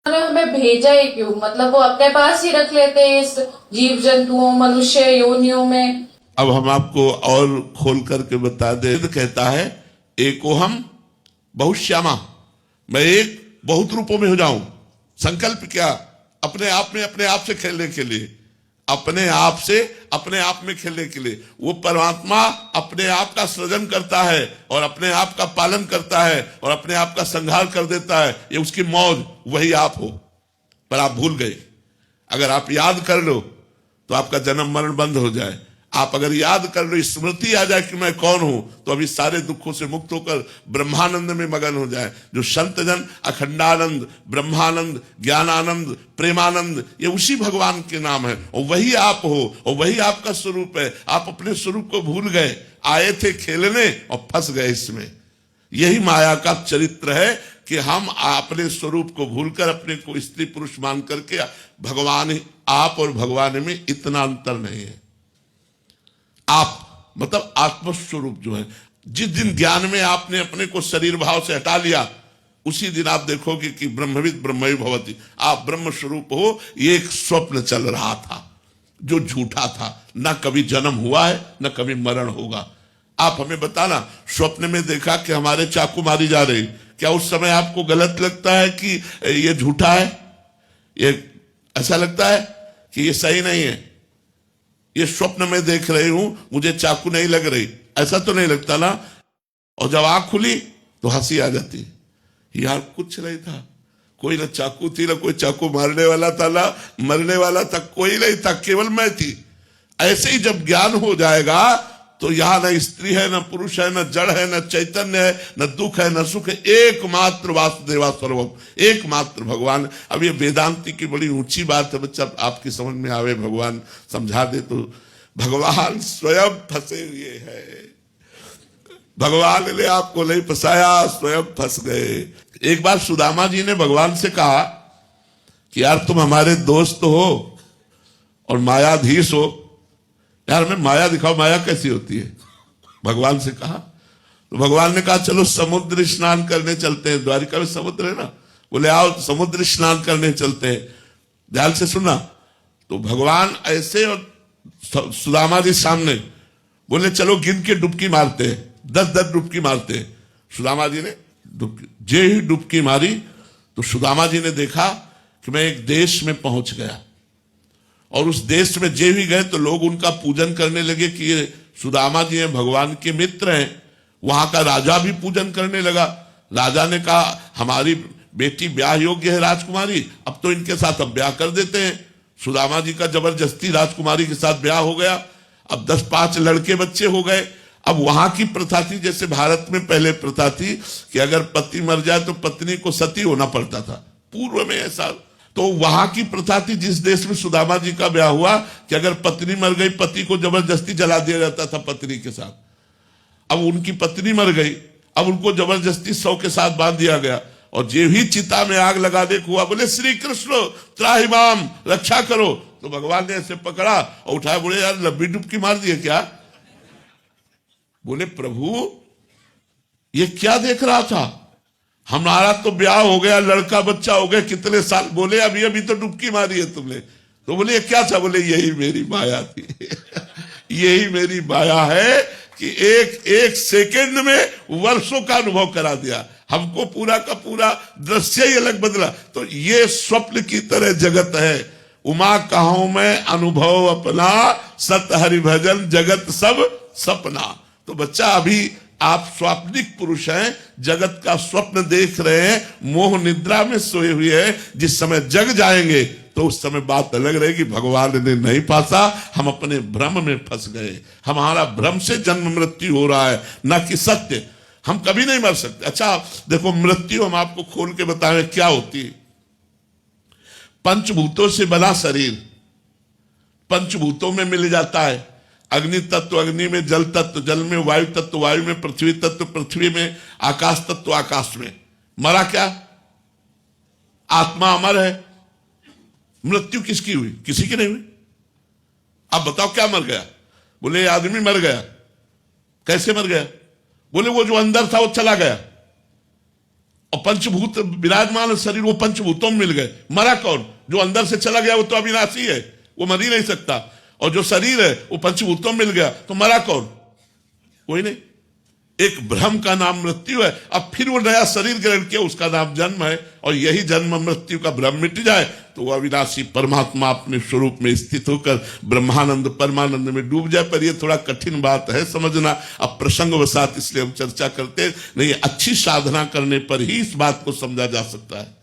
ने हमें भेजा ही क्यों? मतलब वो अपने पास ही रख लेते हैं इस जीव जंतुओं मनुष्य योनियों में। अब हम आपको और खोल करके बता दे। कहता है एकोहम बहुश्यामा, मैं एक बहुत रूपों में हो जाऊं। संकल्प क्या? अपने आप में अपने आप से खेलने के लिए, अपने आप से अपने आप में खेलने के लिए। वो परमात्मा अपने आप का सृजन करता है और अपने आप का पालन करता है और अपने आप का संहार कर देता है। ये उसकी मौज, वही आप हो। पर आप भूल गए। अगर आप याद कर लो तो आपका जन्म मरण बंद हो जाए। आप अगर याद कर लो, स्मृति आ जाए कि मैं कौन हूं, तो अभी सारे दुखों से मुक्त होकर ब्रह्मानंद में मगन हो जाए। जो संत जन अखंडानंद, ब्रह्मानंद, ज्ञानानंद, प्रेमानंद, ये उसी भगवान के नाम है और वही आप हो और वही आपका स्वरूप है। आप अपने स्वरूप को भूल गए, आए थे खेलने और फंस गए इसमें। यही माया का चरित्र है कि हम अपने स्वरूप को भूलकर अपने को स्त्री पुरुष मान करके भगवान, आप और भगवान में इतना अंतर नहीं है। आप मतलब आत्मस्वरूप जो है, जिस दिन ज्ञान में आपने अपने को शरीर भाव से हटा लिया, उसी दिन आप देखोगे कि ब्रह्मविद ब्रह्मैव भवति, आप ब्रह्म स्वरूप हो। ये एक स्वप्न चल रहा था जो झूठा था। ना कभी जन्म हुआ है, ना कभी मरण होगा। आप हमें बताना, स्वप्न में देखा कि हमारे चाकू मारी जा रही, क्या उस समय आपको गलत लगता है कि ये झूठा है? ये ऐसा लगता है कि ये सही नहीं है? ये स्वप्न में देख रही हूं, मुझे चाकू नहीं लग रही, ऐसा तो नहीं लगता ना? और जब आंख खुली तो हंसी आ जाती, यार कुछ नहीं था, कोई ना चाकू थी, ना कोई चाकू मारने वाला था, ना मरने वाला था, कोई नहीं था, केवल मैं थी। ऐसे ही जब ज्ञान हो जाएगा तो यहां न स्त्री है, न पुरुष है, न जड़ है, न चैतन्य है, न दुख है, न सुख है, एकमात्र वासुदेवा सर्वम, एकमात्र भगवान। अब ये वेदांति की बड़ी ऊंची बात है बच्चा, आपकी समझ में आवे, भगवान समझा दे तो। भगवान स्वयं फंसे हुए हैं, भगवान ने आपको नहीं फंसाया, स्वयं फंस गए। एक बार सुदामा जी ने भगवान से कहा कि यार तुम हमारे दोस्त हो और मायाधीश हो, यार हमें माया दिखाओ, माया कैसी होती है? भगवान से कहा तो भगवान ने कहा चलो समुद्र स्नान करने चलते हैं, द्वारिका में समुद्र है ना। बोले आओ समुद्र स्नान करने चलते हैं। ध्यान से सुना। तो भगवान ऐसे और सुदामा जी सामने बोले चलो गिन के डुबकी मारते हैं, 10-10 डुबकी मारते हैं। सुदामा जी ने जे ही डुबकी मारी तो सुदामा जी ने देखा कि मैं एक देश में पहुंच गया और उस देश में जे भी गए तो लोग उनका पूजन करने लगे कि ये सुदामा जी हैं, भगवान के मित्र हैं। वहां का राजा भी पूजन करने लगा। राजा ने कहा हमारी बेटी ब्याह योग्य है राजकुमारी, अब तो इनके साथ अब ब्याह कर देते हैं। सुदामा जी का जबरदस्ती राजकुमारी के साथ ब्याह हो गया। अब 10-5 लड़के बच्चे हो गए। अब वहां की प्रथा थी, जैसे भारत में पहले प्रथा थी कि अगर पति मर जाए तो पत्नी को सती होना पड़ता था, पूर्व में ऐसा। तो वहां की प्रथा थी जिस देश में सुदामा जी का ब्याह हुआ कि अगर पत्नी मर गई, पति को जबरदस्ती जला दिया जाता था पत्नी के साथ। अब उनकी पत्नी मर गई, अब उनको जबरदस्ती 100 के साथ बांध दिया गया और जे ही चिता में आग लगाने को हुआ बोले श्री कृष्ण त्राहिमाम, रक्षा करो। तो भगवान ने ऐसे पकड़ा और उठाया, बोले यार लंबी डुबकी मार दिए क्या? बोले प्रभु ये क्या देख रहा था, हमारा तो ब्याह हो गया, लड़का बच्चा हो गया, कितने साल। बोले अभी अभी तो डुबकी मारी है तुमने। तो बोले क्या था? बोले यही मेरी माया थी यही मेरी माया है कि एक एक सेकंड में वर्षों का अनुभव करा दिया हमको, पूरा का पूरा दृश्य ही अलग बदला। तो ये स्वप्न की तरह जगत है। उमा कहूं मैं अनुभव अपना, सत हरि भजन जगत सब सपना। तो बच्चा अभी आप स्वाप्निक पुरुष हैं, जगत का स्वप्न देख रहे हैं, मोह निद्रा में सोए हुए हैं। जिस समय जग जाएंगे तो उस समय बात अलग रहेगी, भगवान ने नहीं फांसा, हम अपने भ्रम में फंस गए। हमारा भ्रम से जन्म मृत्यु हो रहा है, ना कि सत्य। हम कभी नहीं मर सकते। अच्छा देखो, मृत्यु हम आपको खोल के बताएं क्या होती है। पंचभूतों से बना शरीर पंचभूतों में मिल जाता है। अग्नि तत्व अग्नि में, जल तत्व जल में, वायु तत्व वायु में, पृथ्वी तत्व पृथ्वी में, आकाश तत्व आकाश में। मरा क्या? आत्मा अमर है। मृत्यु किसकी हुई? किसी की नहीं हुई। अब बताओ क्या मर गया? बोले आदमी मर गया। कैसे मर गया? बोले वो जो अंदर था वो चला गया और पंचभूत विराजमान शरीर, वो पंचभूतों में मिल गए। मरा कौन? जो अंदर से चला गया वो तो अविनाशी है, वो मर ही नहीं सकता। और जो शरीर है वो पंचभूतों में मिल गया, तो मरा कौन? कोई नहीं। एक भ्रम का नाम मृत्यु है। अब फिर वो नया शरीर ग्रहण किया, उसका नाम जन्म है। और यही जन्म मृत्यु का भ्रम मिट जाए तो वो अविनाशी परमात्मा अपने स्वरूप में स्थित होकर ब्रह्मानंद परमानंद में डूब जाए। पर ये थोड़ा कठिन बात है समझना। अब प्रसंगवशात इसलिए हम चर्चा करते नहीं, अच्छी साधना करने पर ही इस बात को समझा जा सकता है।